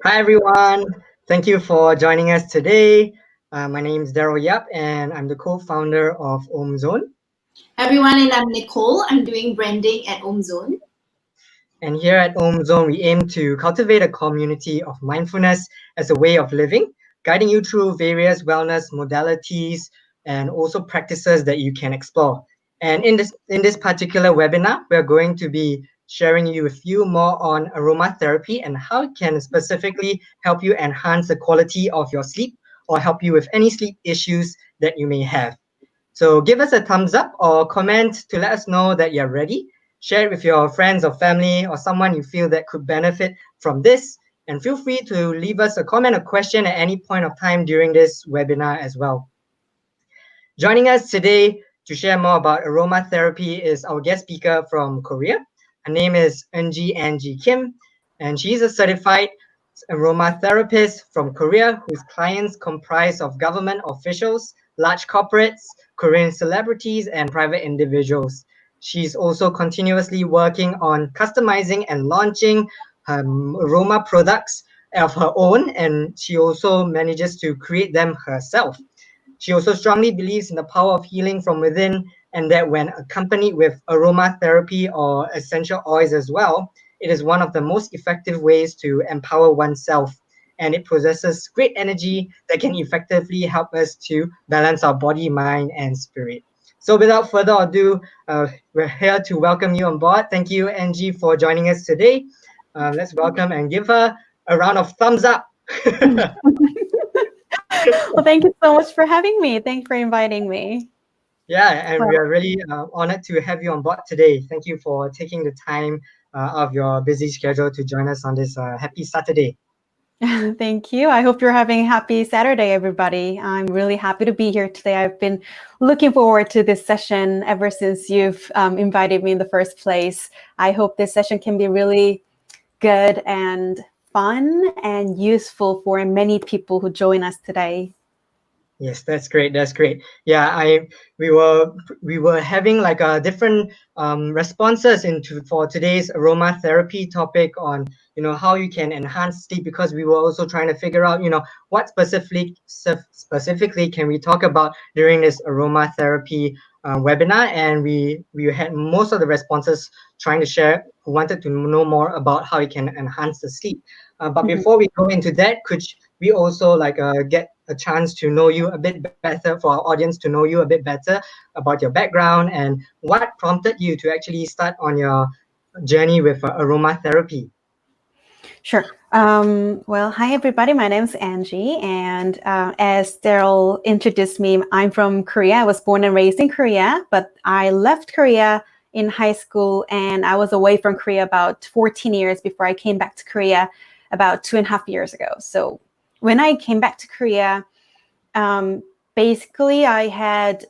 Hi everyone. Thank you for joining us today. My name is Daryl Yap and I'm the co-founder of OmZone. Everyone, and I'm Nicole. I'm doing branding at OmZone. And here at OmZone, we aim to cultivate a community of mindfulness as a way of living, guiding you through various wellness modalities and also practices that you can explore. And in this particular webinar, we're going to be sharing you with you more on aromatherapy and how it can specifically help you enhance the quality of your sleep or help you with any sleep issues that you may have. So give us a thumbs up or comment to let us know that you're ready. Share it with your friends or family or someone you feel that could benefit from this. And feel free to leave us a comment or question at any point of time during this webinar as well. Joining us today to share more about aromatherapy is our guest speaker from Korea. Her name is Eunji Angie Kim, and she's a certified aromatherapist from Korea whose clients comprise of government officials, large corporates, Korean celebrities, and private individuals. She's also continuously working on customizing and launching aroma products of her own, and she also manages to create them herself. She also strongly believes in the power of healing from within, and that when accompanied with aromatherapy or essential oils as well, it is one of the most effective ways to empower oneself. And it possesses great energy that can effectively help us to balance our body, mind, and spirit. So, without further ado, we're here to welcome you on board. Thank you, Angie, for joining us today. Let's welcome and give her a round of thumbs up. Well, thank you so much for having me. Thanks for inviting me. Yeah, and we Well, are really honored to have you on board today. Thank you for taking the time of your busy schedule to join us on this happy Saturday. thank you. I hope you're having a happy Saturday, everybody. I'm really happy to be here today. I've been looking forward to this session ever since you've invited me in the first place. I hope this session can be really good and fun and useful for many people who join us today. Yes, that's great. That's great. Yeah, I we were having like a different responses into for today's aromatherapy topic on how you can enhance sleep because we were also trying to figure out what specifically can we talk about during this aromatherapy webinar, and we had most of the responses trying to share who wanted to know more about how you can enhance the sleep. But Mhm. before we go into that, could we also get a chance to know you a bit better, for our audience to know you a bit better about your background and what prompted you to actually start on your journey with aromatherapy. Sure. Well, hi, everybody. My name is Angie. And as Daryl introduced me, I'm from Korea. I was born and raised in Korea, but I left Korea in high school and I was away from Korea about 14 years before I came back to Korea about 2.5 years ago. So when I came back to Korea, um, basically I had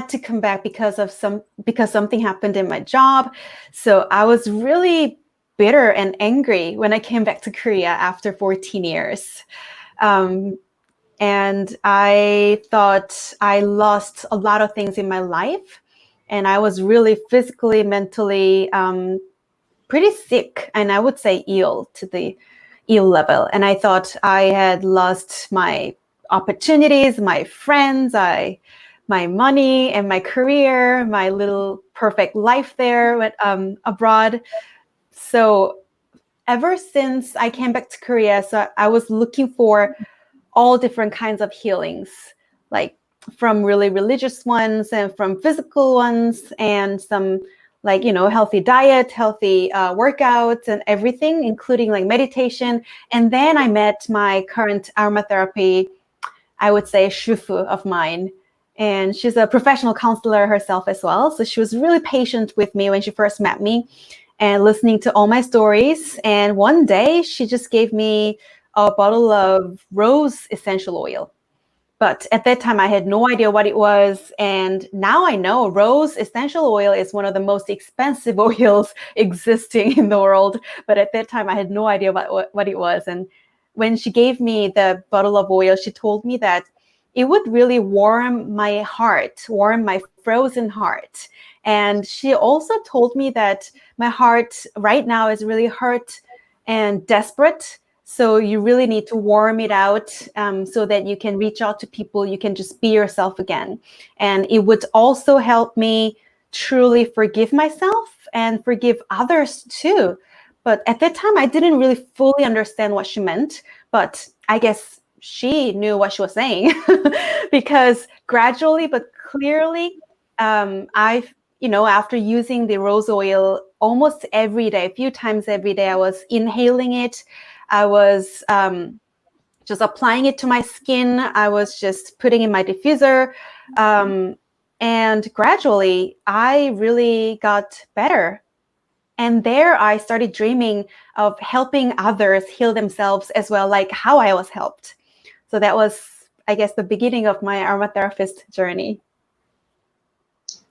to come back because something happened in my job. So I was really bitter and angry when I came back to Korea after 14 years. Um, and I thought I lost a lot of things in my life. And I was really physically, mentally pretty sick. And I would say ill to the ill level. And I thought I had lost my opportunities, my friends, my money and my career, my little perfect life there abroad. So ever since I came back to Korea, so I was looking for all different kinds of healings, like from really religious ones and from physical ones and some healthy diet, healthy workouts and everything, including like meditation. And then I met my current aromatherapy, I would say, shufu of mine. And she's a professional counselor herself as well. So she was really patient with me when she first met me and listening to all my stories. And one day she just gave me a bottle of rose essential oil. But at that time, I had no idea what it was. And now I know rose essential oil is one of the most expensive oils existing in the world. But at that time, I had no idea what it was. And when she gave me the bottle of oil, she told me that it would really warm my heart, warm my frozen heart. And she also told me that my heart right now is really hurt and desperate. So you really need to warm it out so that you can reach out to people. You can just be yourself again. And it would also help me truly forgive myself and forgive others too. But at that time, I didn't really fully understand what she meant. But I guess she knew what she was saying because gradually but clearly, after using the rose oil almost every day, a few times every day, I was inhaling it. I was just applying it to my skin. I was just putting in my diffuser. And gradually, I really got better. And there I started dreaming of helping others heal themselves as well, like how I was helped. So that was, I guess, the beginning of my aromatherapist journey.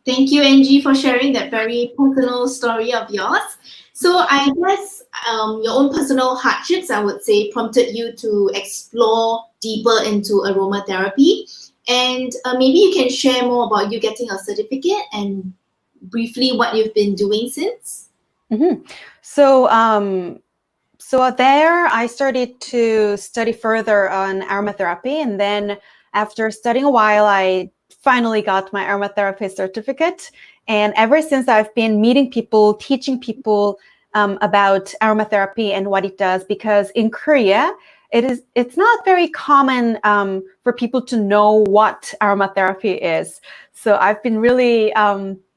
Thank you, Angie, for sharing that very personal story of yours. So I guess your own personal hardships, I would say, prompted you to explore deeper into aromatherapy. And maybe you can share more about you getting a certificate and briefly what you've been doing since. Mm-hmm. So there I started to study further on aromatherapy. And then after studying a while, I finally got my aromatherapist certificate. And ever since, I've been meeting people, teaching people about aromatherapy and what it does, because in Korea, it's not very common for people to know what aromatherapy is. So I've been really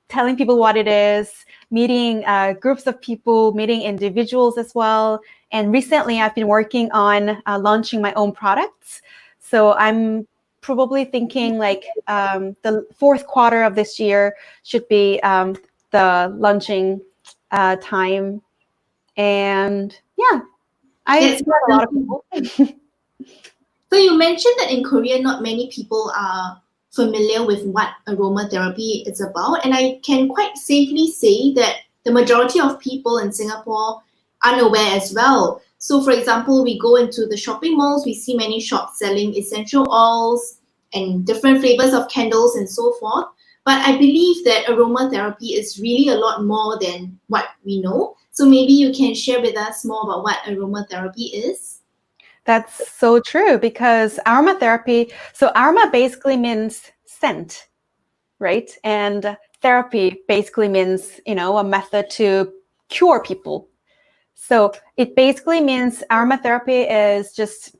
telling people what it is, meeting groups of people, meeting individuals as well. And recently, I've been working on launching my own products. So I'm probably thinking like the fourth quarter of this year should be the launching time. And yeah, I've met a lot of people. So you mentioned that in Korea, not many people are familiar with what aromatherapy is about. And I can quite safely say that the majority of people in Singapore are unaware as well. So for example, we go into the shopping malls, we see many shops selling essential oils and different flavors of candles and so forth. But I believe that aromatherapy is really a lot more than what we know. So maybe you can share with us more about what aromatherapy is. That's so true, because aromatherapy, so aroma basically means scent, right? And therapy basically means, a method to cure people. So it basically means aromatherapy is just,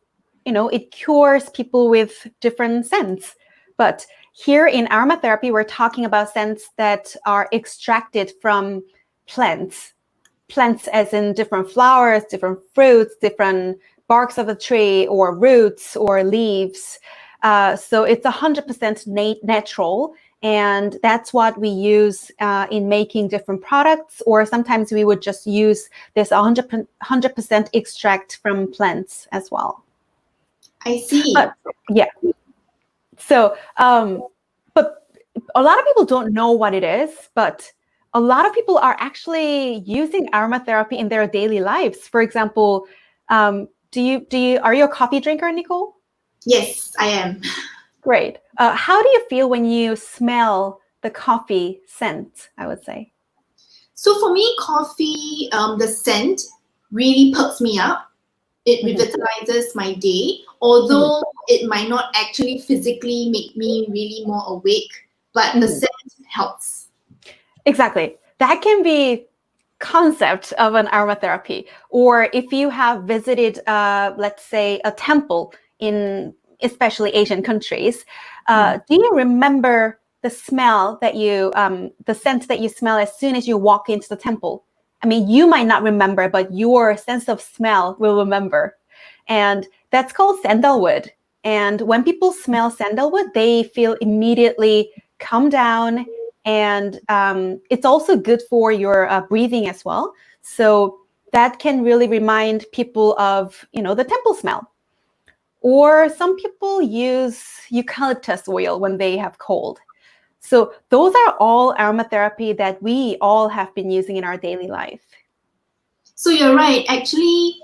it cures people with different scents. But here in aromatherapy, we're talking about scents that are extracted from plants. Plants as in different flowers, different fruits, different barks of a tree or roots or leaves. So it's 100% natural. And that's what we use in making different products, or sometimes we would just use this 100% extract from plants as well. I see. But, yeah. So, but a lot of people don't know what it is, but a lot of people are actually using aromatherapy in their daily lives. For example, are you a coffee drinker, Nicole? Yes, I am. Great. How do you feel when you smell the coffee scent, I would say? So for me, coffee, the scent really perks me up. It revitalizes my day, although it might not actually physically make me really more awake, but the scent helps. Exactly. That can be concept of an aromatherapy. Or if you have visited, let's say, a temple in especially Asian countries, do you remember the smell that the scent that you smell as soon as you walk into the temple? I mean, you might not remember, but your sense of smell will remember. And that's called sandalwood. And when people smell sandalwood, they feel immediately calm down. And it's also good for your breathing as well. So that can really remind people of, the temple smell. Or some people use eucalyptus oil when they have cold. So those are all aromatherapy that we all have been using in our daily life. So you're right. Actually,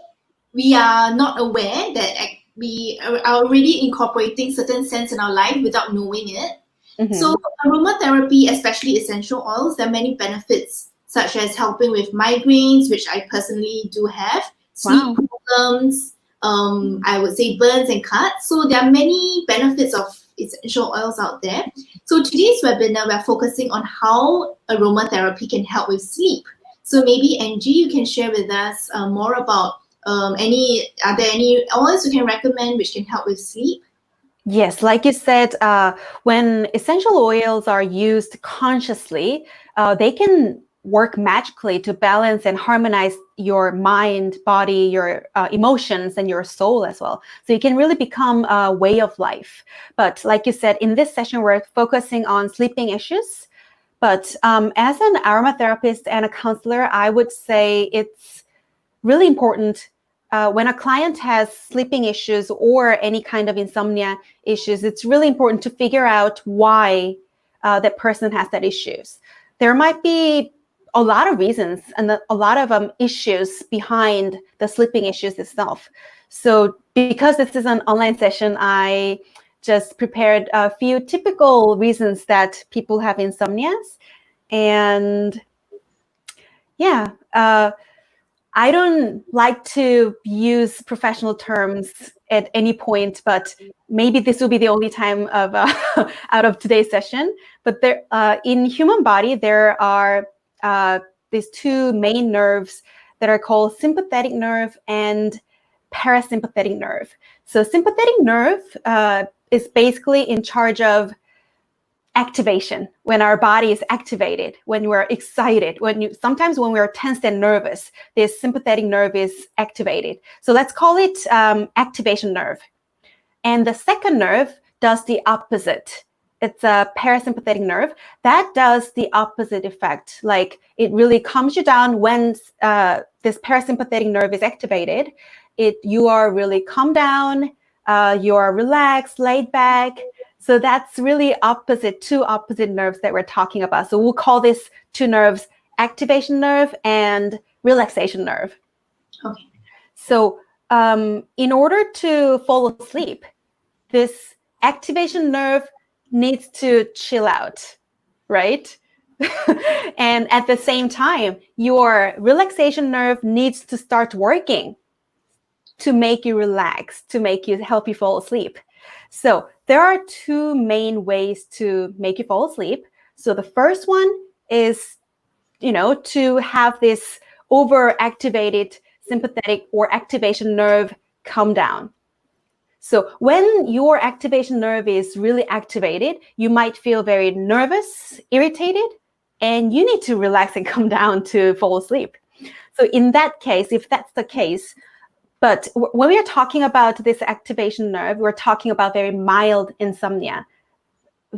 we are not aware that we are already incorporating certain scents in our life without knowing it. So aromatherapy, especially essential oils, there are many benefits, such as helping with migraines, which I personally do have, sleep problems, I would say burns and cuts. So there are many benefits of essential oils out there. So today's webinar, we're focusing on how aromatherapy can help with sleep. So maybe Angie, you can share with us more about are there any oils you can recommend which can help with sleep? Yes, like you said, when essential oils are used consciously, they can work magically to balance and harmonize your mind, body, your emotions, and your soul as well. So it can really become a way of life. But like you said, in this session, we're focusing on sleeping issues. But as an aromatherapist and a counselor, I would say it's really important when a client has sleeping issues or any kind of insomnia issues, it's really important to figure out why that person has that issues. There might be a lot of reasons and a lot of issues behind the sleeping issues itself. So because this is an online session, I just prepared a few typical reasons that people have insomnias. And yeah, I don't like to use professional terms at any point, but maybe this will be the only time of out of today's session. But there, in human body, there are these two main nerves that are called sympathetic nerve and parasympathetic nerve. So sympathetic nerve is basically in charge of activation, when our body is activated, when we're excited, sometimes when we're tense and nervous, this sympathetic nerve is activated. So let's call it activation nerve. And the second nerve does the opposite. It's a parasympathetic nerve that does the opposite effect. Like it really calms you down when this parasympathetic nerve is activated. You are really calmed down, you are relaxed, laid back. So that's really two opposite nerves that we're talking about. So we'll call this two nerves activation nerve and relaxation nerve. Okay. So in order to fall asleep, this activation nerve needs to chill out, right? And at the same time, your relaxation nerve needs to start working to make you relax, to help you fall asleep. So there are two main ways to make you fall asleep. So the first one is, to have this overactivated sympathetic or activation nerve come down. So when your activation nerve is really activated, you might feel very nervous, irritated, and you need to relax and come down to fall asleep. So in that case, if that's the case, but when we are talking about this activation nerve, we're talking about very mild insomnia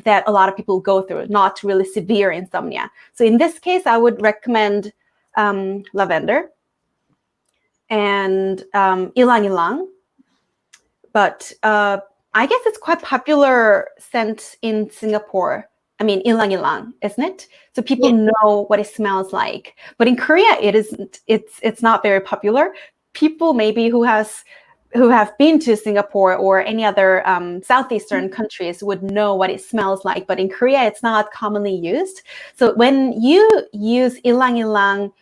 that a lot of people go through, not really severe insomnia. So in this case, I would recommend lavender and ylang ylang. But I guess it's quite popular scent in Singapore. I mean, ylang ylang, isn't it? So people know what it smells like. But in Korea, it isn't. It's not very popular. People maybe who have been to Singapore or any other southeastern countries would know what it smells like. But in Korea, it's not commonly used. So when you use ylang ylang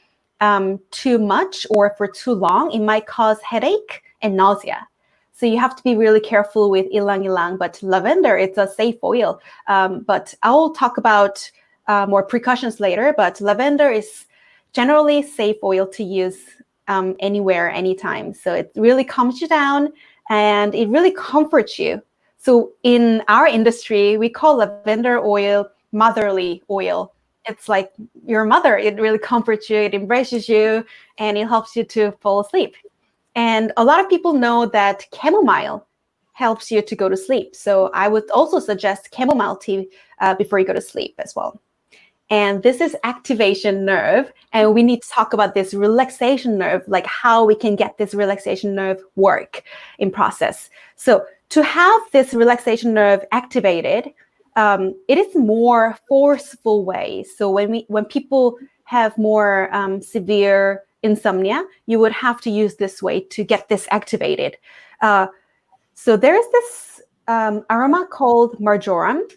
too much or for too long, it might cause headache and nausea. So you have to be really careful with ylang ylang. But lavender, it's a safe oil. But I'll talk about more precautions later. But lavender is generally safe oil to use anywhere, anytime. So it really calms you down and it really comforts you. So in our industry, we call lavender oil motherly oil. It's like your mother. It really comforts you, it embraces you, and it helps you to fall asleep. And a lot of people know that chamomile helps you to go to sleep. So I would also suggest chamomile tea before you go to sleep as well. And this is activation nerve. And we need to talk about this relaxation nerve, like how we can get this relaxation nerve work in process. So to have this relaxation nerve activated, it is more forceful way. So when people have more severe insomnia, you would have to use this way to get this activated. So there is this aroma called marjoram.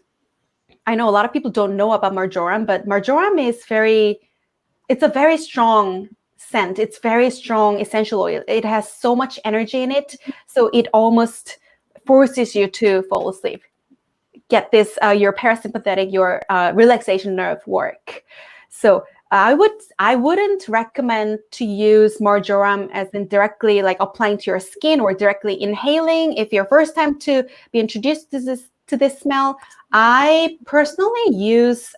I know a lot of people don't know about marjoram, but marjoram is it's a very strong scent. It's very strong essential oil. It has so much energy in it, so it almost forces you to fall asleep. Get this, your parasympathetic, your relaxation nerve work. So I wouldn't recommend to use marjoram as in directly like applying to your skin or directly inhaling. If you're first time to be introduced to this smell, I personally use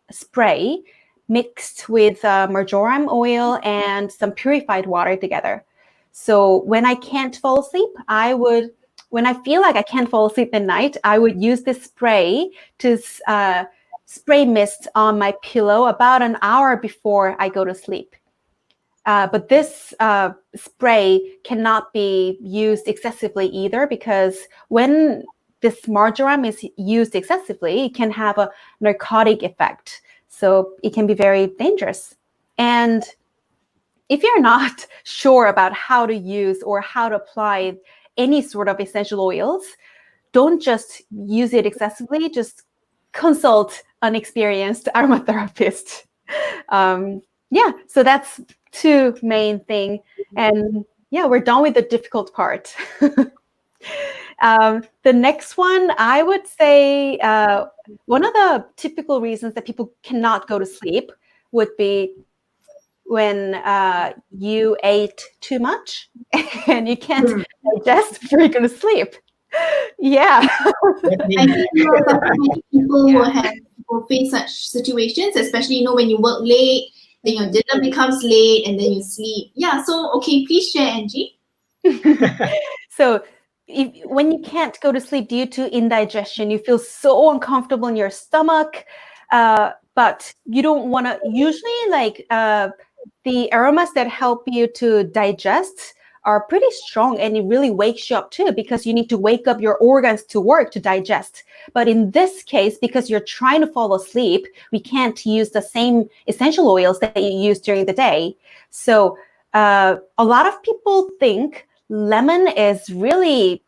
spray mixed with marjoram oil and some purified water together. So when I can't fall asleep, when I feel like I can't fall asleep at night, I would use this spray to spray mist on my pillow about an hour before I go to sleep. But this spray cannot be used excessively either, because when this marjoram is used excessively, it can have a narcotic effect. So it can be very dangerous. And if you're not sure about how to use or how to apply any sort of essential oils, don't just use it excessively. Just consult an experienced aromatherapist. So that's two main things. And yeah, we're done with the difficult part. The next one, I would say, one of the typical reasons that people cannot go to sleep would be when you ate too much and you can't digest before you go to sleep. Yeah. I think many people will face such situations, especially when you work late, then your dinner becomes late, and then you sleep. Yeah. So okay, please share, Angie. So when you can't go to sleep due to indigestion, you feel so uncomfortable in your stomach, but you don't want to. Usually, the aromas that help you to digest are pretty strong, and it really wakes you up too, because you need to wake up your organs to work to digest. But in this case, because you're trying to fall asleep, we can't use the same essential oils that you use during the day. So a lot of people think lemon is really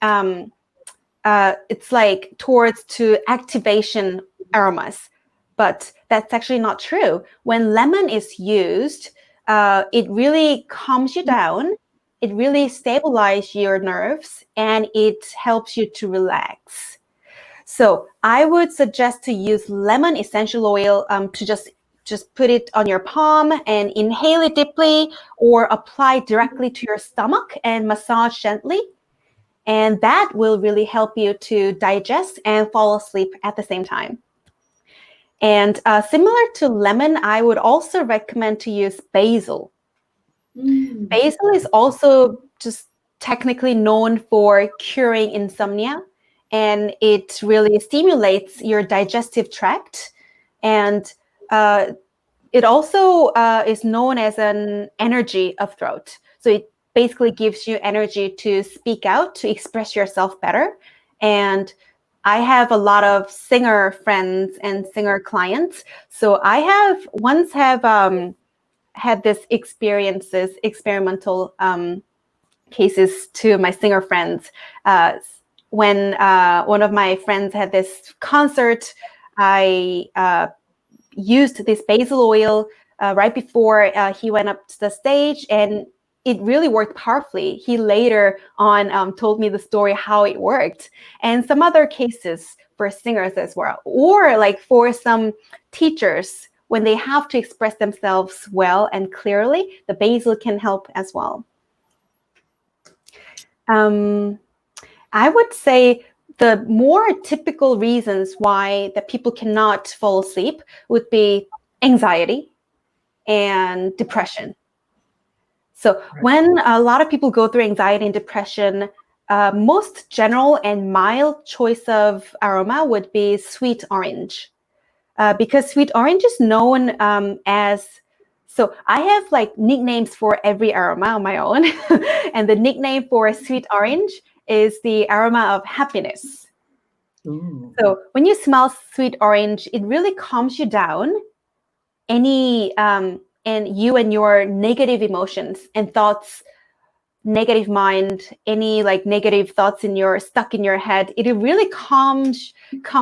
it's like towards to activation aromas, but that's actually not true. When lemon is used, it really calms you down, it really stabilizes your nerves, and it helps you to relax. So I would suggest to use lemon essential oil to just put it on your palm and inhale it deeply, or apply directly to your stomach and massage gently. And that will really help you to digest and fall asleep at the same time. And similar to lemon, I would also recommend to use basil. Basil is also just technically known for curing insomnia, and it really stimulates your digestive tract. And it also is known as an energy of throat. So it basically gives you energy to speak out, to express yourself better. And I have a lot of singer friends and singer clients. So I have once had this experimental cases to my singer friends. When one of my friends had this concert, I used this basil oil right before he went up to the stage, and it really worked powerfully. He later on told me the story how it worked, and some other cases for singers as well, or like for some teachers when they have to express themselves well and clearly, the basil can help as well. I would say the more typical reasons why that people cannot fall asleep would be anxiety and depression. So when a lot of people go through anxiety and depression, most general and mild choice of aroma would be sweet orange, because sweet orange is known as, so I have like nicknames for every aroma on my own. And the nickname for sweet orange is the aroma of happiness. So when you smell sweet orange, it really calms you down. And you and your negative emotions and thoughts, negative mind, any like negative thoughts stuck in your head, it really calm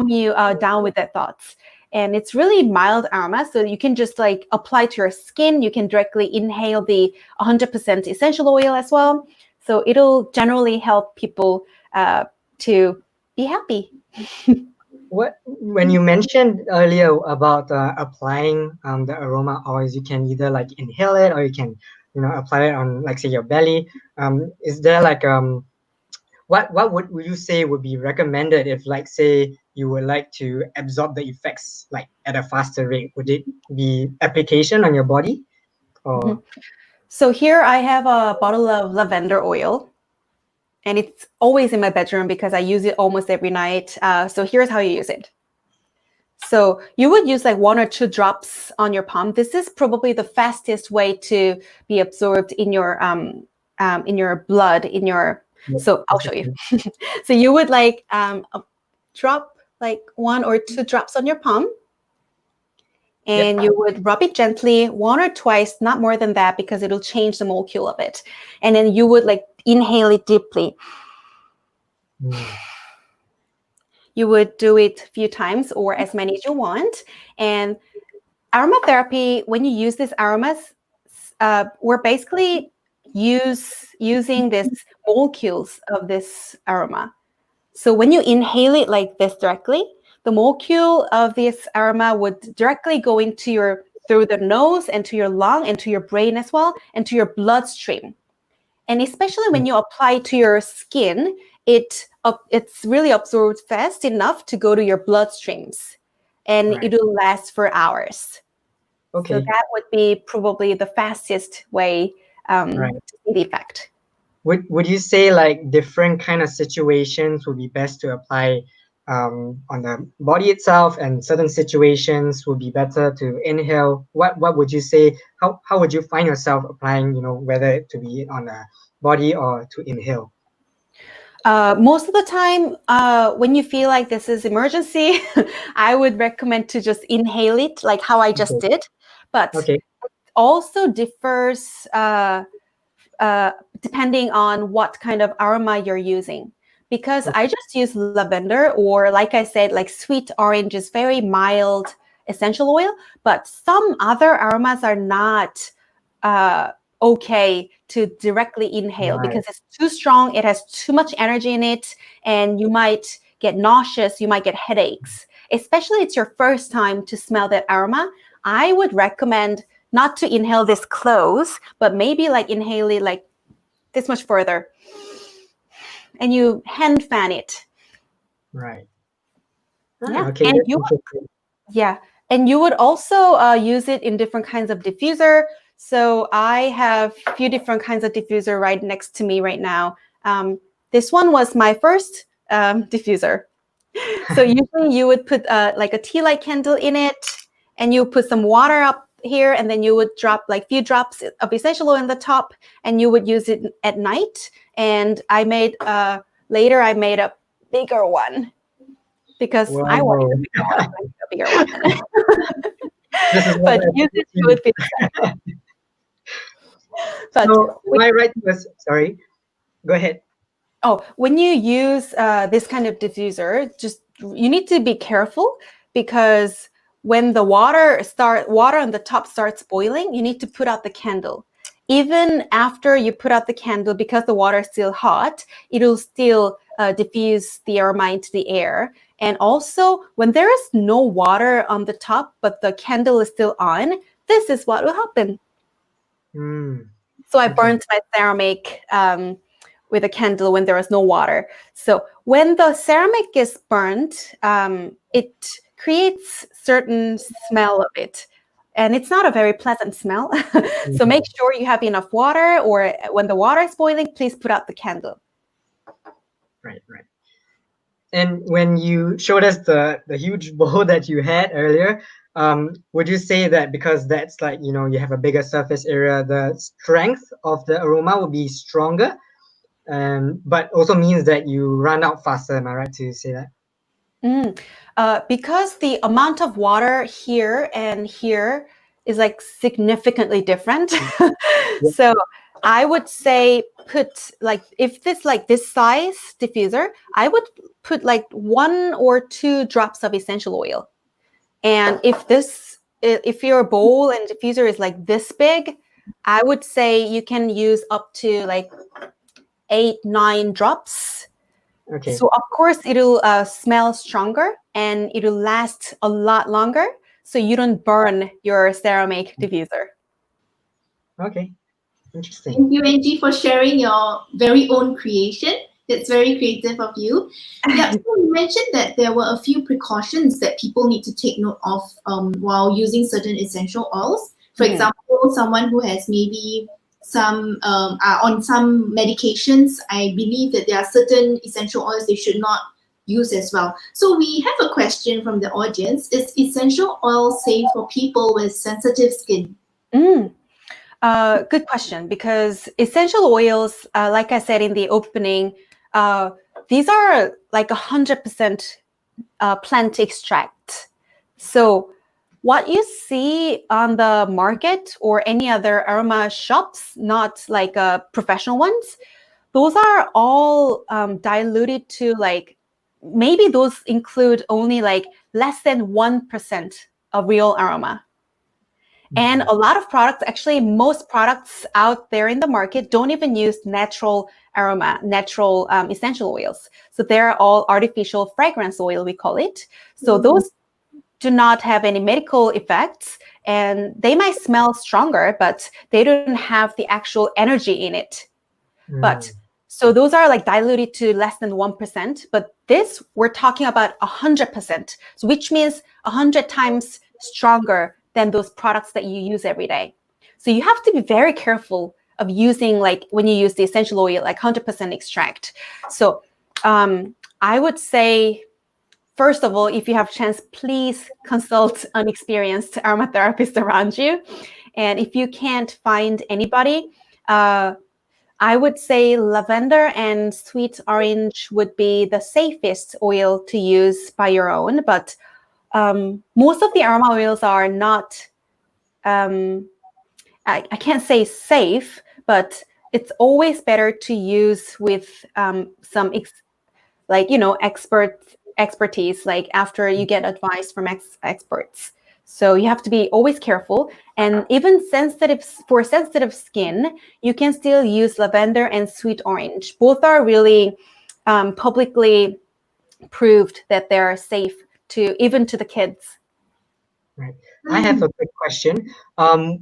you down with that thoughts. and it's really mild aroma. So you can just like apply to your skin. You can directly inhale the 100% essential oil as well. So it'll generally help people to be happy. When you mentioned earlier about applying the aroma oils, you can either like inhale it or you can apply it on, like, say, your belly. Is there like what would you say would be recommended if, like, say, you would like to absorb the effects like at a faster rate? Would it be application on your body or? So here I have a bottle of lavender oil, and it's always in my bedroom because I use it almost every night. So here's how you use it. So you would use like 1 or 2 drops on your palm. This is probably the fastest way to be absorbed in your blood, in your. So I'll show you. So you would like drop like 1 or 2 drops on your palm, and you would rub it gently 1 or twice, not more than that, because it'll change the molecule of it. And then you would like inhale it deeply. You would do it a few times or as many as you want. And aromatherapy, when you use these aromas, we're basically using these molecules of this aroma. So when you inhale it like this directly, the molecule of this aroma would directly go into through the nose and to your lung and to your brain as well, and to your bloodstream. And especially when you apply to your skin, it's really absorbed fast enough to go to your bloodstreams, and it'll last for hours. Okay. So that would be probably the fastest way to see the effect. Would you say like different kind of situations would be best to apply on the body itself, and certain situations would be better to inhale? What would you say? How would you find yourself applying, whether to be on the body or to inhale? Most of the time, when you feel like this is emergency, I would recommend to just inhale it like how I just did. But it also differs depending on what kind of aroma you're using. Because I just use lavender, or like I said, like sweet orange is very mild essential oil, but some other aromas are not okay to directly inhale because it's too strong, it has too much energy in it, and you might get nauseous, you might get headaches. Especially it's your first time to smell that aroma, I would recommend not to inhale this close, but maybe like inhale it like this much further. And you hand fan it. Right. Yeah. Okay. And you would also use it in different kinds of diffuser. So I have a few different kinds of diffuser right next to me right now. This one was my first diffuser. So usually you would put like a tea light candle in it, and you put some water up here, and then you would drop like few drops of essential oil in the top, and you would use it at night. And I made later I made a bigger one because I wanted a bigger one. But use it would be. But so, am I right? Sorry, go ahead. Oh, when you use this kind of diffuser, you need to be careful, because when the water on the top starts boiling, you need to put out the candle. Even after you put out the candle, because the water is still hot, it'll still diffuse the aroma into the air. And also, when there is no water on the top, but the candle is still on, this is what will happen. So I burnt my ceramic with a candle when there was no water. So when the ceramic is burnt, it creates certain smell of it. And it's not a very pleasant smell. So make sure you have enough water, or when the water is boiling, please put out the candle. Right. And when you showed us the huge bowl that you had earlier, would you say that because that's like, you have a bigger surface area, the strength of the aroma will be stronger, but also means that you run out faster? Am I right to say that? Because the amount of water here and here is like significantly different. So I would say if this size diffuser, I would put like 1 or 2 drops of essential oil. And if your bowl and diffuser is like this big, I would say you can use up to like 8-9 drops. Okay. So of course it'll smell stronger and it'll last a lot longer, so you don't burn your ceramic diffuser. Okay. Interesting. Thank you, Angie, for sharing your very own creation. It's very creative of you. Yeah, so you mentioned that there were a few precautions that people need to take note of while using certain essential oils. For example, someone who has maybe some are on some medications, I believe that there are certain essential oils they should not use as well. So we have a question from the audience. Is essential oil safe for people with sensitive skin? Good question, because essential oils, like I said in the opening, these are like 100% plant extract. So what you see on the market or any other aroma shops, not like professional ones, those are all diluted to like, maybe those include only like less than 1% of real aroma. And a lot of products, actually most products out there in the market don't even use natural aroma, natural essential oils. So they're all artificial fragrance oil, we call it. So those do not have any medical effects, and they might smell stronger, but they don't have the actual energy in it. But so those are like diluted to less than 1%, but this we're talking about 100%, so which means 100 times stronger than those products that you use every day. So you have to be very careful of using, like when you use the essential oil, like 100% extract. So I would say, first of all, if you have a chance, please consult an experienced aromatherapist around you. And if you can't find anybody, I would say lavender and sweet orange would be the safest oil to use by your own. But most of the aroma oils are not, I can't say safe, but it's always better to use with some expertise, like after you get advice from experts. So you have to be always careful. And even for sensitive skin, you can still use lavender and sweet orange. Both are really publicly proved that they're safe even to the kids. Right. I have a quick question.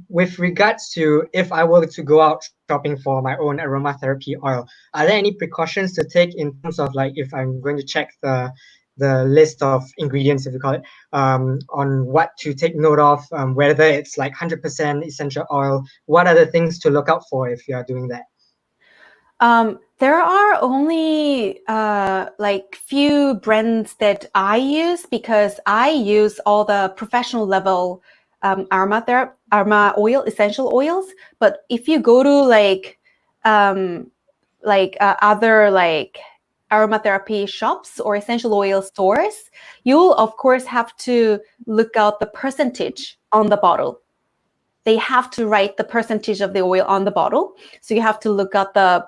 With regards to if I were to go out shopping for my own aromatherapy oil, are there any precautions to take in terms of like if I'm going to check the list of ingredients, if you call it, on what to take note of, whether it's like 100% essential oil? What are the things to look out for if you are doing that? There are only like few brands that I use, because I use all the professional level aroma oil, essential oils. But if you go to other like aromatherapy shops or essential oil stores, you'll of course have to look out the percentage on the bottle. They have to write the percentage of the oil on the bottle. So you have to look at the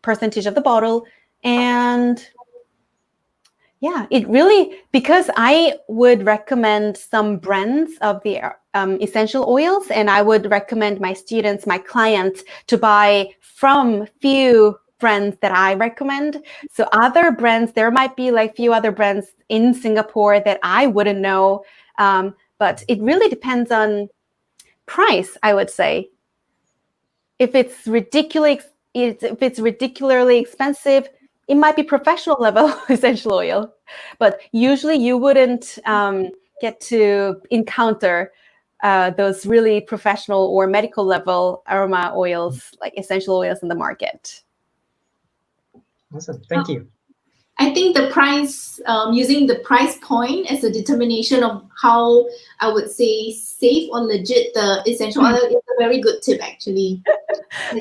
percentage of the bottle. And yeah, it really, because I would recommend some brands of the essential oils, and I would recommend my students, my clients, to buy from few brands that I recommend. So other brands, there might be like few other brands in Singapore that I wouldn't know. But it really depends on price, I would say. If it's ridiculously expensive, it might be professional level essential oil, but usually you wouldn't get to encounter those really professional or medical level aroma oils, like essential oils in the market. Awesome, thank you. I think the price, using the price point as a determination of how I would say safe or legit the essential oil is a very good tip, actually.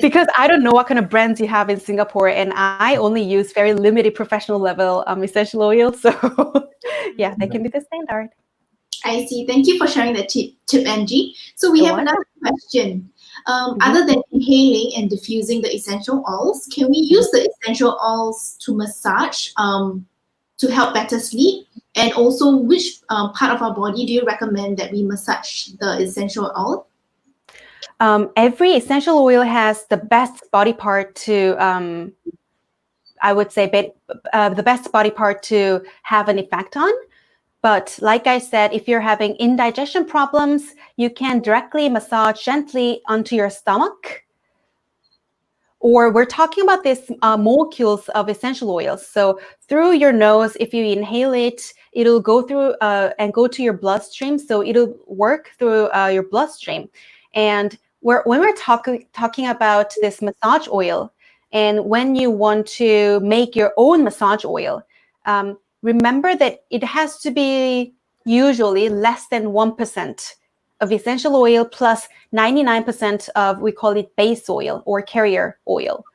Because I don't know what kind of brands you have in Singapore, and I only use very limited professional level essential oils. So yeah, they can be the standard. I see. Thank you for sharing that tip, Angie. So we have another question. Other than inhaling and diffusing the essential oils, can we use the essential oils to massage to help better sleep? And also, which part of our body do you recommend that we massage the essential oil? Every essential oil has the best body part to, I would say, the best body part to have an effect on. But like I said, if you're having indigestion problems, you can directly massage gently onto your stomach. Or we're talking about these molecules of essential oils. So through your nose, if you inhale it, it'll go through and go to your bloodstream. So it'll work through your bloodstream. And when we're talking about this massage oil, and when you want to make your own massage oil, remember that it has to be usually less than 1% of essential oil plus 99% of, we call it base oil or carrier oil.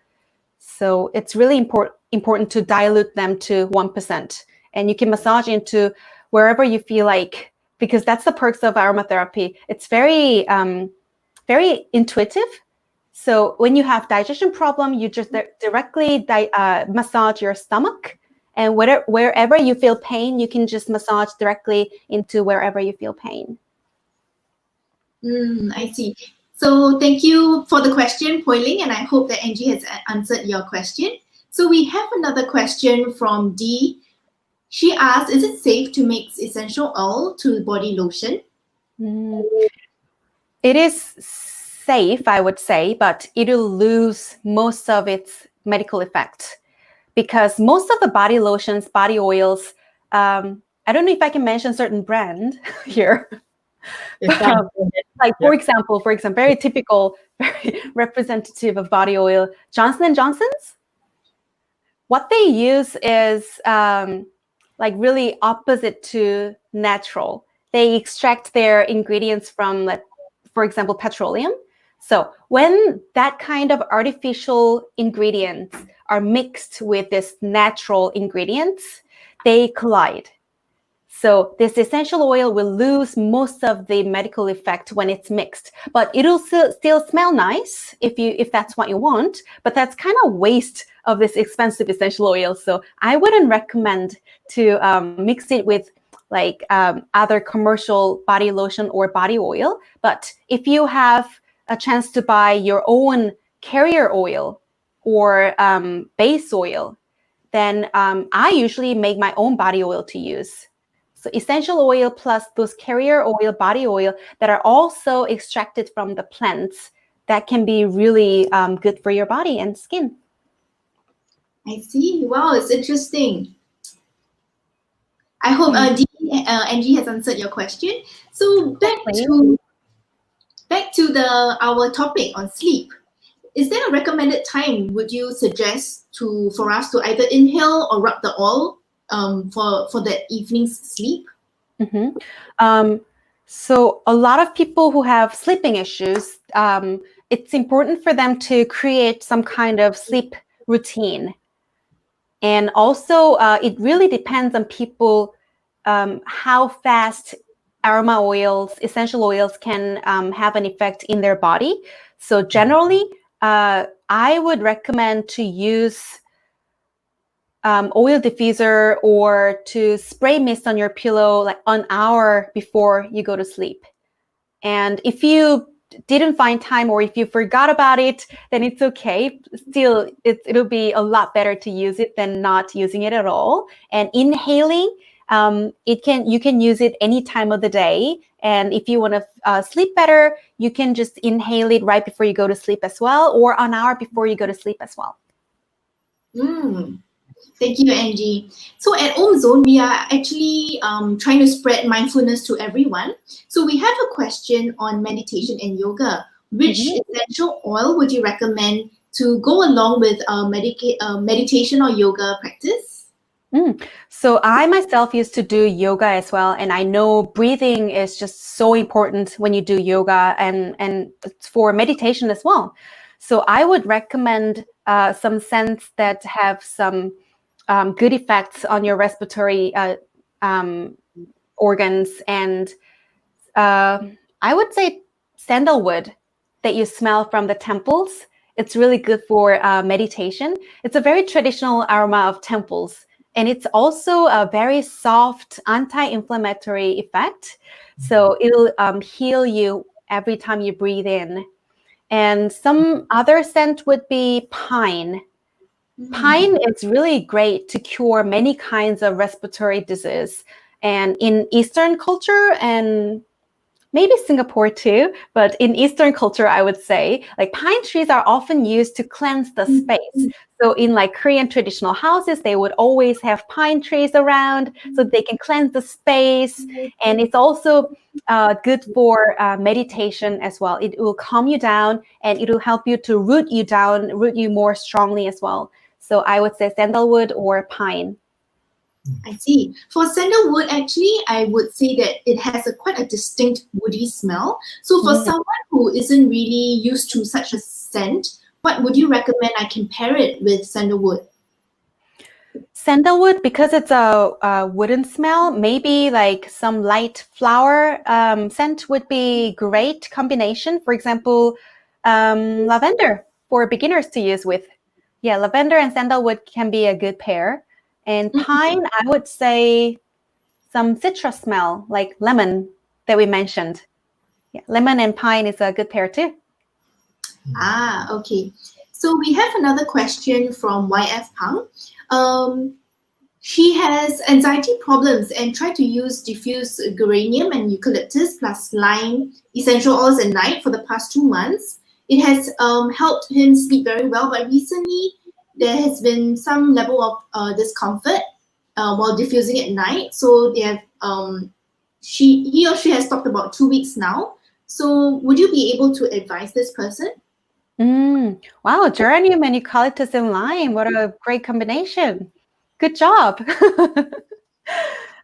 So it's really important to dilute them to 1%. And you can massage into wherever you feel like, because that's the perks of aromatherapy. It's very, very intuitive. So when you have digestion problem, you just directly massage your stomach. And wherever you feel pain, you can just massage directly into wherever you feel pain. I see. So thank you for the question, Poi Ling, and I hope that Angie has answered your question. So we have another question from Dee. She asked, is it safe to mix essential oil to body lotion? It is safe, I would say, but it'll lose most of its medical effect because most of the body lotions, body oils, I don't know if I can mention certain brand here. Like, for example, very typical, very representative of body oil, Johnson & Johnson's. What they use is like really opposite to natural. They extract their ingredients from, for example, petroleum. So when that kind of artificial ingredients are mixed with this natural ingredients, they collide. So this essential oil will lose most of the medical effect when it's mixed, but it'll still smell nice if that's what you want, but that's kind of waste of this expensive essential oil. So I wouldn't recommend to mix it with like other commercial body lotion or body oil. But if you have a chance to buy your own carrier oil or base oil, then I usually make my own body oil to use. So essential oil plus those carrier oil, body oil that are also extracted from the plants, that can be really good for your body and skin. I see. Wow, it's interesting. I hope Angie has answered your question. So back to our topic on sleep. Is there a recommended time would you suggest for us to either inhale or rub the oil for the evening's sleep? So a lot of people who have sleeping issues, it's important for them to create some kind of sleep routine. And also, it really depends on people how fast aroma oils, essential oils can have an effect in their body. So generally, I would recommend to use oil diffuser or to spray mist on your pillow like an hour before you go to sleep. And if you didn't find time or if you forgot about it, then it's okay. Still, it'll be a lot better to use it than not using it at all. And inhaling, you can use it any time of the day. And if you want to sleep better, you can just inhale it right before you go to sleep as well, or an hour before you go to sleep as well. Thank you, Angie. So at Om Zone, we are actually trying to spread mindfulness to everyone. So we have a question on meditation and yoga. Which essential oil would you recommend to go along with meditation or yoga practice? So I myself used to do yoga as well. And I know breathing is just so important when you do yoga and for meditation as well. So I would recommend some scents that have some good effects on your respiratory organs. And I would say sandalwood that you smell from the temples. It's really good for meditation. It's a very traditional aroma of temples. And it's also a very soft anti-inflammatory effect. So it'll heal you every time you breathe in. And some other scent would be pine. Pine is really great to cure many kinds of respiratory disease. And in Eastern culture, and maybe Singapore too, but in Eastern culture, I would say, like pine trees are often used to cleanse the space. So in like Korean traditional houses, they would always have pine trees around so they can cleanse the space. And it's also good for meditation as well. It will calm you down and it will help you to root you more strongly as well. So I would say sandalwood or pine. I see. For sandalwood, actually, I would say that it has quite a distinct woody smell. So for someone who isn't really used to such a scent, what would you recommend I can pair it with sandalwood? Sandalwood, because it's a wooden smell, maybe like some light flower scent would be great combination. For example, lavender for beginners to use with. Yeah, lavender and sandalwood can be a good pair. And pine, I would say some citrus smell, like lemon that we mentioned. Yeah, lemon and pine is a good pair too. Ah, okay. So we have another question from YF Pang. She has anxiety problems and tried to use diffuse geranium and eucalyptus plus lime essential oils at night for the past 2 months. It has helped him sleep very well, but recently there has been some level of discomfort while diffusing at night. So they have he or she has stopped about 2 weeks now. So would you be able to advise this person? Wow, geranium and eucalyptus and lime. What a great combination. Good job.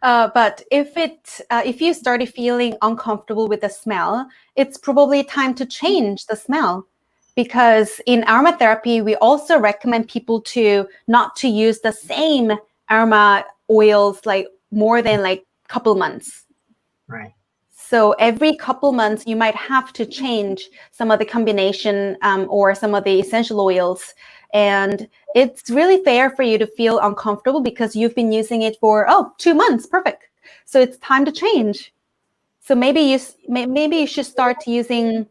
But if you started feeling uncomfortable with the smell, it's probably time to change the smell. Because in aromatherapy, we also recommend people not to use the same aroma oils like more than like couple months. Right. So every couple months, you might have to change some of the combination or some of the essential oils. And it's really fair for you to feel uncomfortable because you've been using it for, 2 months. Perfect. So it's time to change. So maybe you should start using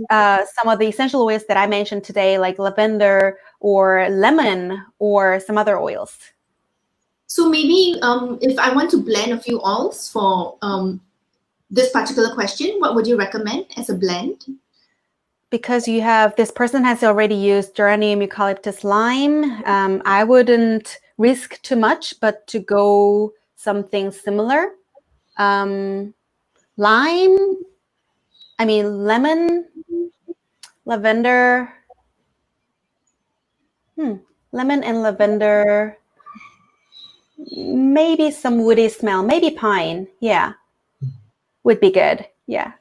some of the essential oils that I mentioned today, like lavender or lemon or some other oils. So maybe if I want to blend a few oils for this particular question, what would you recommend as a blend? Because this person has already used geranium, eucalyptus, lime, I wouldn't risk too much, but to go something similar. Lemon, lavender, lemon and lavender, maybe some woody smell, maybe pine, yeah, would be good, yeah.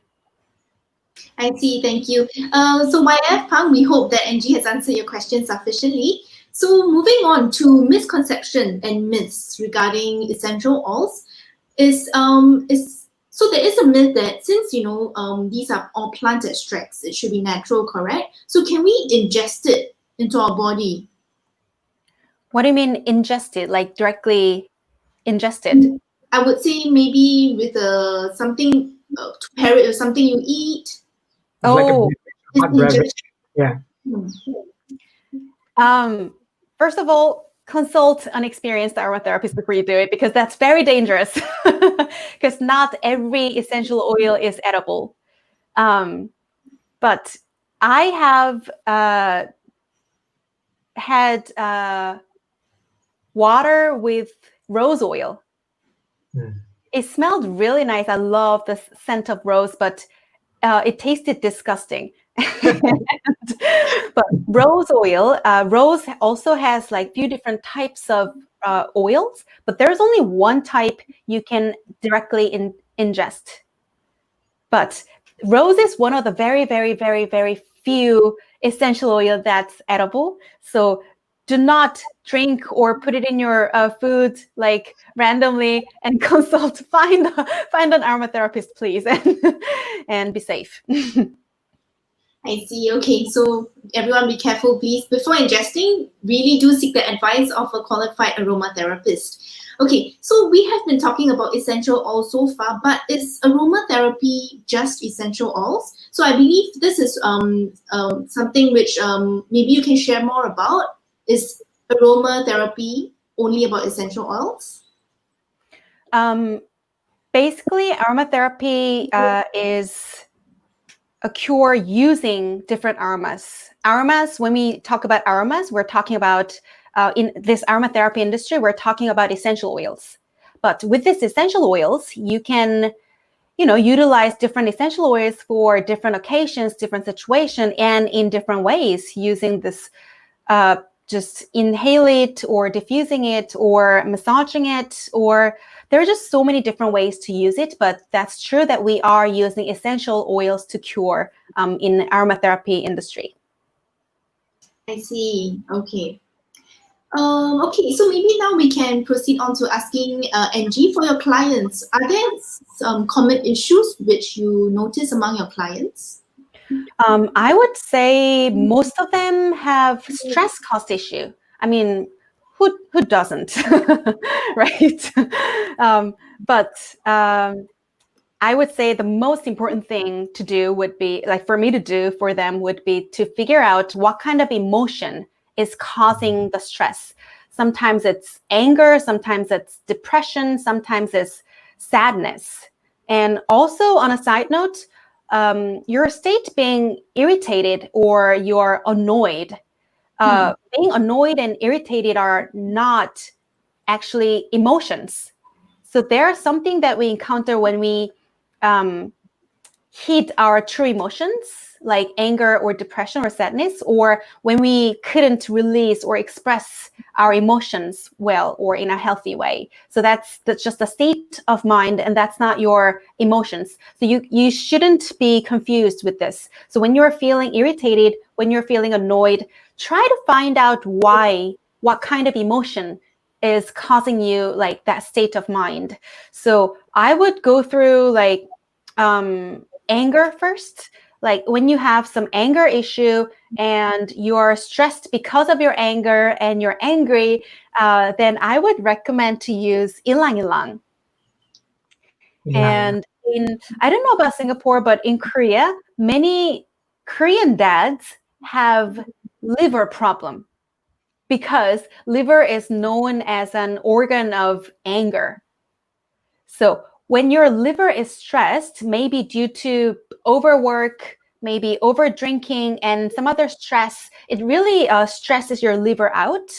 I see, thank you. So YF Pang, we hope that Angie has answered your question sufficiently. So moving on to misconception and myths regarding essential oils so there is a myth that since these are all plant extracts, it should be natural, correct? So can we ingest it into our body? What do you mean ingested? Like directly ingested? I would say maybe with something to pair it with something you eat. Like a hot beverage. Yeah. First of all, consult an experienced aromatherapist before you do it, because that's very dangerous. Because not every essential oil is edible. But I have had water with rose oil. It smelled really nice. I love the scent of rose, but it tasted disgusting. But rose oil, rose also has like few different types of oils, but there's only one type you can directly ingest. But rose is one of the very, very, very, very few essential oil that's edible. So do not drink or put it in your food like randomly, and consult, find an aromatherapist, please, and be safe. I see. Okay, so everyone be careful, please. Before ingesting, really do seek the advice of a qualified aromatherapist. Okay, so we have been talking about essential oils so far, but is aromatherapy just essential oils? So I believe this is something which maybe you can share more about. Is aromatherapy only about essential oils? Basically, aromatherapy is a cure using different aromas. Aromas, when we talk about aromas, we're talking about, in this aromatherapy industry, we're talking about essential oils. But with these essential oils, you can, utilize different essential oils for different occasions, different situations, and in different ways using this, just inhale it or diffusing it or massaging it, or there are just so many different ways to use it. But that's true that we are using essential oils to cure in aromatherapy industry. I see. Okay. Okay, so maybe now we can proceed on to asking Angie, for your clients, are there some common issues which you notice among your clients? I would say most of them have stress cost issue. I mean, who doesn't, right? But I would say the most important thing to do would be, like for me to do for them, would be to figure out what kind of emotion is causing the stress. Sometimes it's anger, sometimes it's depression, sometimes it's sadness. And also on a side note, your state being irritated or you're annoyed. Being annoyed and irritated are not actually emotions. So there's something that we encounter when we hid our true emotions, like anger or depression or sadness, or when we couldn't release or express our emotions well or in a healthy way. So that's just a state of mind, and that's not your emotions. So you shouldn't be confused with this. So when you're feeling irritated, when you're feeling annoyed, try to find out what kind of emotion is causing you like that state of mind. So I would go through like anger first. Like when you have some anger issue and you're stressed because of your anger and you're angry, then I would recommend to use ilang ilang. Yeah. And I don't know about Singapore, but in Korea, many Korean dads have liver problem because liver is known as an organ of anger. So when your liver is stressed, maybe due to overwork, maybe over drinking and some other stress, it really stresses your liver out.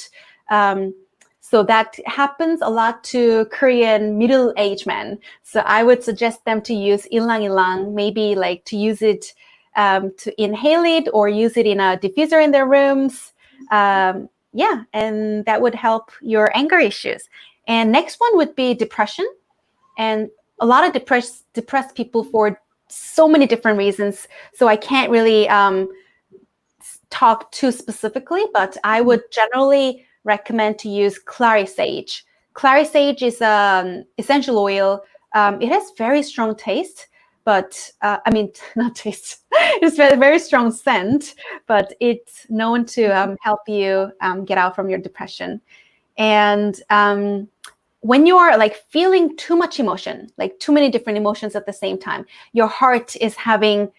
So that happens a lot to Korean middle-aged men. So I would suggest them to use ilang ilang, maybe like to use it to inhale it or use it in a diffuser in their rooms. Yeah, and that would help your anger issues. And next one would be depression. And a lot of depressed people for so many different reasons. So I can't really talk too specifically, but I would generally recommend to use clary sage. Clary sage is an essential oil. It has very strong taste, but I mean, not taste. It's very, very strong scent, but it's known to help you get out from your depression. And when you are like feeling too much emotion, like too many different emotions at the same time, your heart is having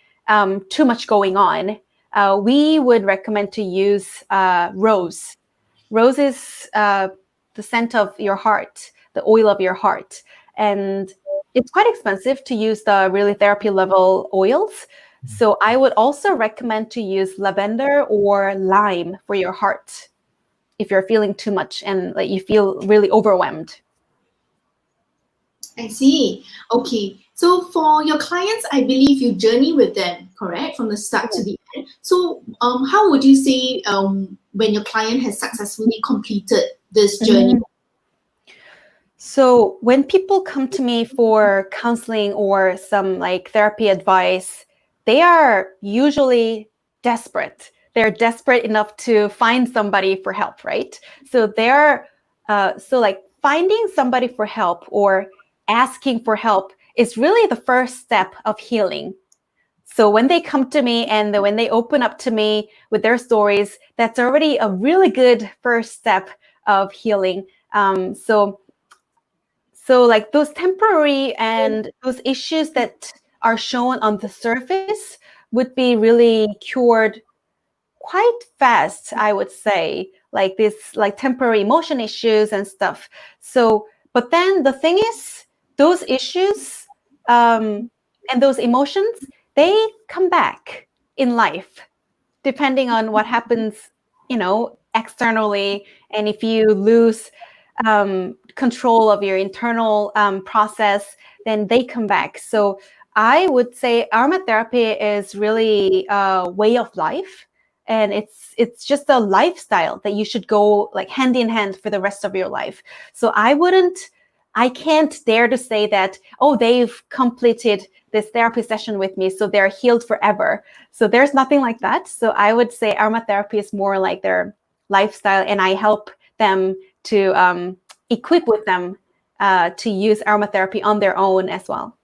too much going on, we would recommend to use rose. Rose is the scent of your heart, the oil of your heart. And it's quite expensive to use the really therapy level oils. So I would also recommend to use lavender or lime for your heart if you're feeling too much and like you feel really overwhelmed. I see. Okay. So for your clients, I believe you journey with them, correct? From the start to the end. So how would you say when your client has successfully completed this journey? So when people come to me for counseling or some like therapy advice, they are usually desperate. They're desperate enough to find somebody for help, right? So they're so like finding somebody for help or asking for help is really the first step of healing. So when they come to me and when they open up to me with their stories, that's already a really good first step of healing. So like those temporary and those issues that are shown on the surface would be really cured quite fast, I would say, like this, like temporary emotion issues and stuff. So, but then the thing is, those issues and those emotions, they come back in life, depending on what happens, externally. And if you lose control of your internal process, then they come back. So I would say aromatherapy is really a way of life, and it's just a lifestyle that you should go like hand in hand for the rest of your life. So I can't dare to say that, oh, they've completed this therapy session with me, so they're healed forever. So there's nothing like that. So I would say aromatherapy is more like their lifestyle, and I help them to equip with them to use aromatherapy on their own as well.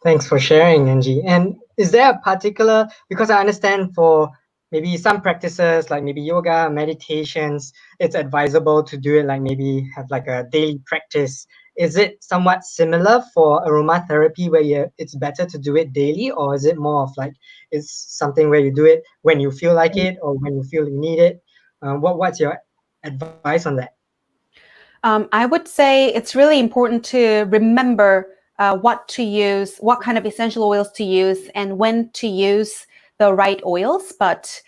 Thanks for sharing, Angie. And is there a particular, because I understand for maybe some practices like maybe yoga, meditations, it's advisable to do it like maybe have like a daily practice. Is it somewhat similar for aromatherapy where it's better to do it daily, or is it more of like it's something where you do it when you feel like it or when you feel you need it? What's your advice on that? I would say it's really important to remember what to use, what kind of essential oils to use, and when to use the right oils. But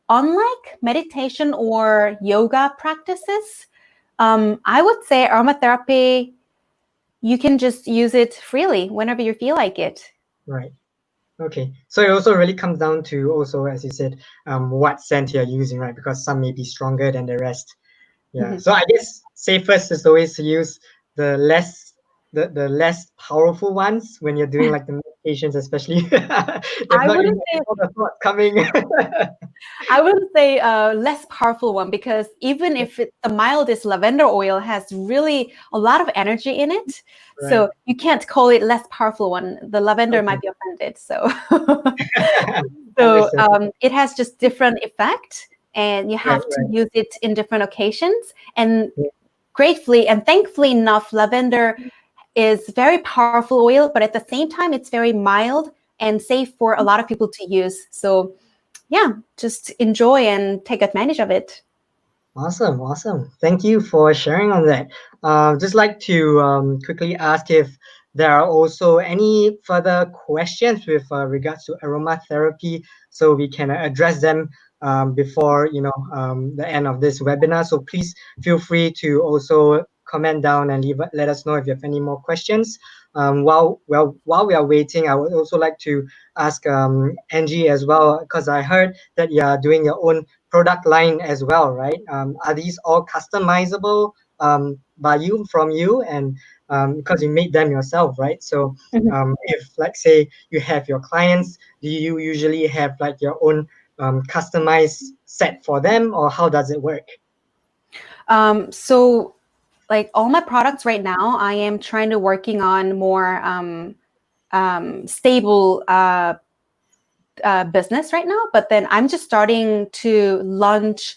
unlike meditation or yoga practices, I would say aromatherapy, you can just use it freely whenever you feel like it. Right. Okay, so it also really comes down to also, as you said, what scent you're using, right? Because some may be stronger than the rest. Yeah. Mhm. So I guess safest is always to use the less powerful ones when you're doing like the meditations, especially. If I not, you wouldn't might say have all the thoughts coming. I wouldn't say a less powerful one, because even if the mildest lavender oil has really a lot of energy in it, Right. so you can't call it less powerful one. The lavender Okay. might be offended. So, Understood. it has just different effect, and you Right. have to Right. use it in different occasions. And Yeah. gratefully and thankfully enough, lavender is very powerful oil, but at the same time, it's very mild and safe for a lot of people to use. So yeah, just enjoy and take advantage of it. Awesome, awesome. Thank you for sharing on that. Just like to quickly ask if there are also any further questions with regards to aromatherapy, so we can address them before the end of this webinar. So please feel free to also comment down and let us know if you have any more questions. While we are waiting, I would also like to ask Angie as well, because I heard that you are doing your own product line as well, right? Are these all customizable by you, from you, and because you made them yourself, right? So if, let's say, you have your clients, do you usually have like your own customized set for them, or how does it work? So like all my products right now, I am trying to working on more stable business right now, but then I'm just starting to launch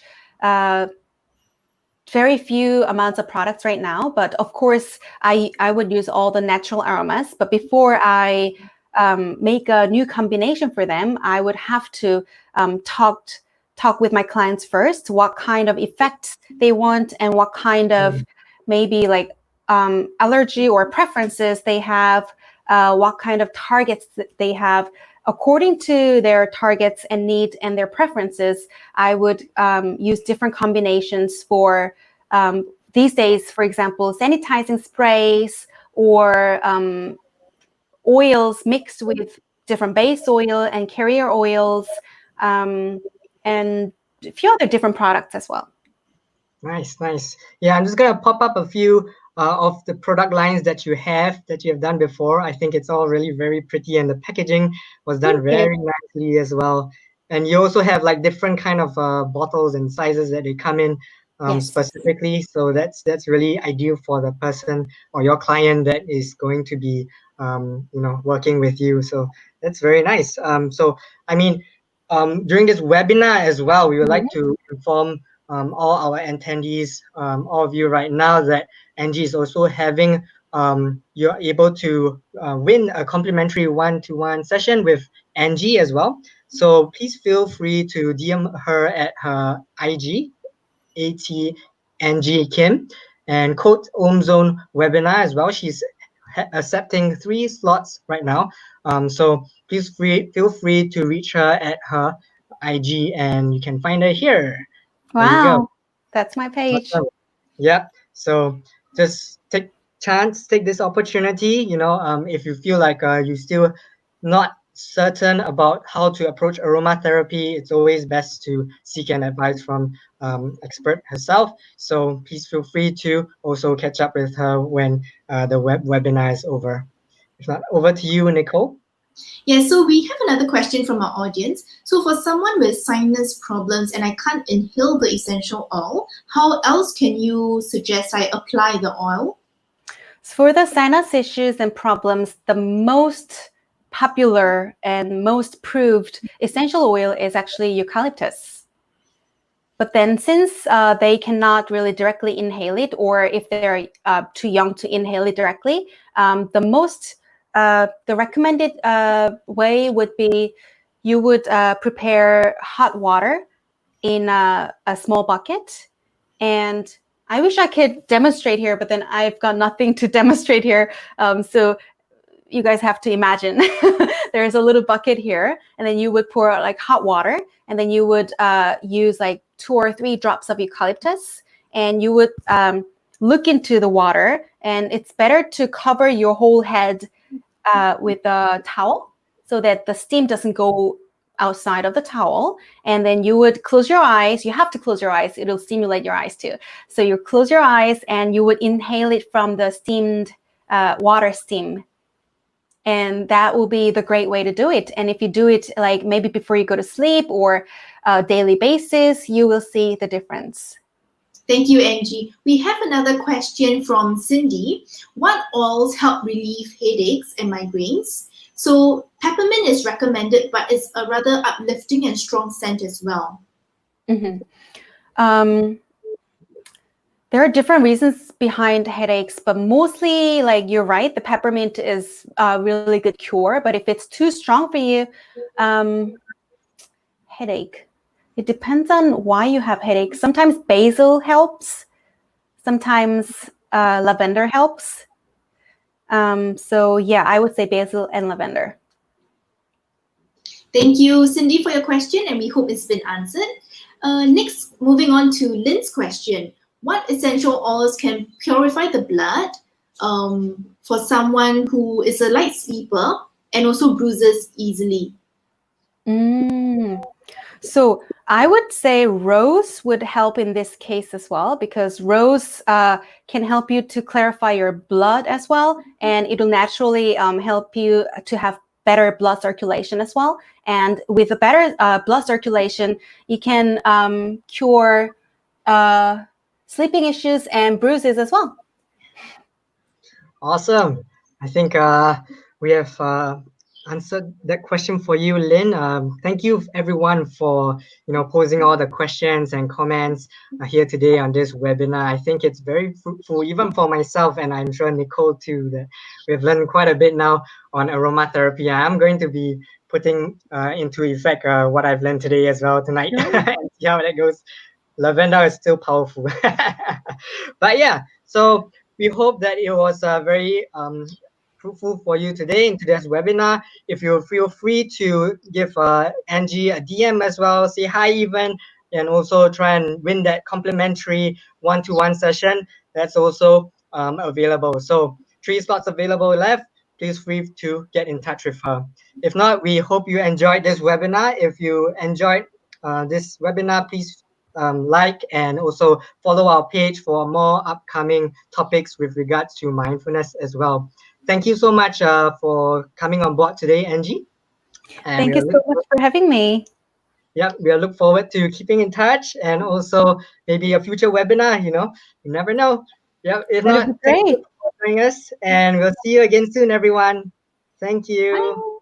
very few amounts of products right now. But of course, I would use all the natural aromas. But before I make a new combination for them, I would have to talk with my clients first, what kind of effects they want and what kind of maybe like allergy or preferences they have, what kind of targets that they have. According to their targets and needs and their preferences, I would use different combinations for these days, for example, sanitizing sprays or oils mixed with different base oil and carrier oils, and a few other different products as well. Nice, nice. Yeah, I'm just gonna pop up a few of the product lines that you have done before. I think it's all really very pretty, and the packaging was done Thank you. very nicely as well. And you also have like different kind of bottles and sizes that they come in Yes. specifically. So that's really ideal for the person or your client that is going to be working with you. So that's very nice. So I mean, during this webinar as well, we would like to inform all our attendees, all of you right now, that Angie is also having you're able to win a complimentary one-to-one session with Angie as well. So please feel free to DM her at her IG, Angie Kim, and code OmZone webinar as well. She's accepting 3 slots right now. So please feel free to reach her at her IG, and you can find her here. There you go. Wow, that's my page. Awesome. Yeah. So just take this opportunity. If you feel like you still not certain about how to approach aromatherapy, it's always best to seek an advice from expert herself. So please feel free to also catch up with her when the webinar is over. If not, over to you, Nicole. Yeah, so we have another question from our audience. So for someone with sinus problems and I can't inhale the essential oil, how else can you suggest I apply the oil? For the sinus issues and problems, the most popular and most proved essential oil is actually eucalyptus. But then since they cannot really directly inhale it, or if they're too young to inhale it directly, the recommended way would be you would prepare hot water in a small bucket. And I wish I could demonstrate here, but then I've got nothing to demonstrate here. So you guys have to imagine there's a little bucket here, and then you would pour like hot water, and then you would use like 2 or 3 drops of eucalyptus, and you would look into the water, and it's better to cover your whole head with a towel so that the steam doesn't go outside of the towel. And then you would close your eyes. You have to close your eyes. It'll stimulate your eyes too. So you close your eyes and you would inhale it from the steamed water steam. And that will be the great way to do it. And if you do it like maybe before you go to sleep or a daily basis, you will see the difference. Thank you, Angie. We have another question from Cindy. What oils help relieve headaches and migraines? So peppermint is recommended, but it's a rather uplifting and strong scent as well. There are different reasons behind headaches, but mostly, like you're right, the peppermint is a really good cure. But if it's too strong for you, headache, it depends on why you have headaches. Sometimes basil helps. Sometimes lavender helps. So yeah, I would say basil and lavender. Thank you, Cindy, for your question, and we hope it's been answered. Next, moving on to Lynn's question. What essential oils can purify the blood for someone who is a light sleeper and also bruises easily? So I would say rose would help in this case as well, because rose can help you to clarify your blood as well, and it'll naturally help you to have better blood circulation as well. And with a better blood circulation, you can cure sleeping issues and bruises as well. Awesome. I think we have answered that question for you, Lynn. Thank you everyone for posing all the questions and comments here today on this webinar. I think it's very fruitful, even for myself, and I'm sure Nicole too, that we've learned quite a bit now on aromatherapy. I'm going to be putting into effect what I've learned today as well tonight. And see how that goes. Lavender is still powerful. But yeah, so we hope that it was very fruitful for you today in today's webinar. If you feel free to give Angie a DM as well, say hi even, and also try and win that complimentary one-to-one session. That's also available. So 3 slots available left. Please feel free to get in touch with her. If not, we hope you enjoyed this webinar. If you enjoyed this webinar, please like and also follow our page for more upcoming topics with regards to mindfulness as well. Thank you so much for coming on board today, Angie. And Thank you so much for having me. Yeah, we look forward to keeping in touch and also maybe a future webinar, you never know. Yeah, if That'd not, be great. joining us, and we'll see you again soon, everyone. Thank you. Bye.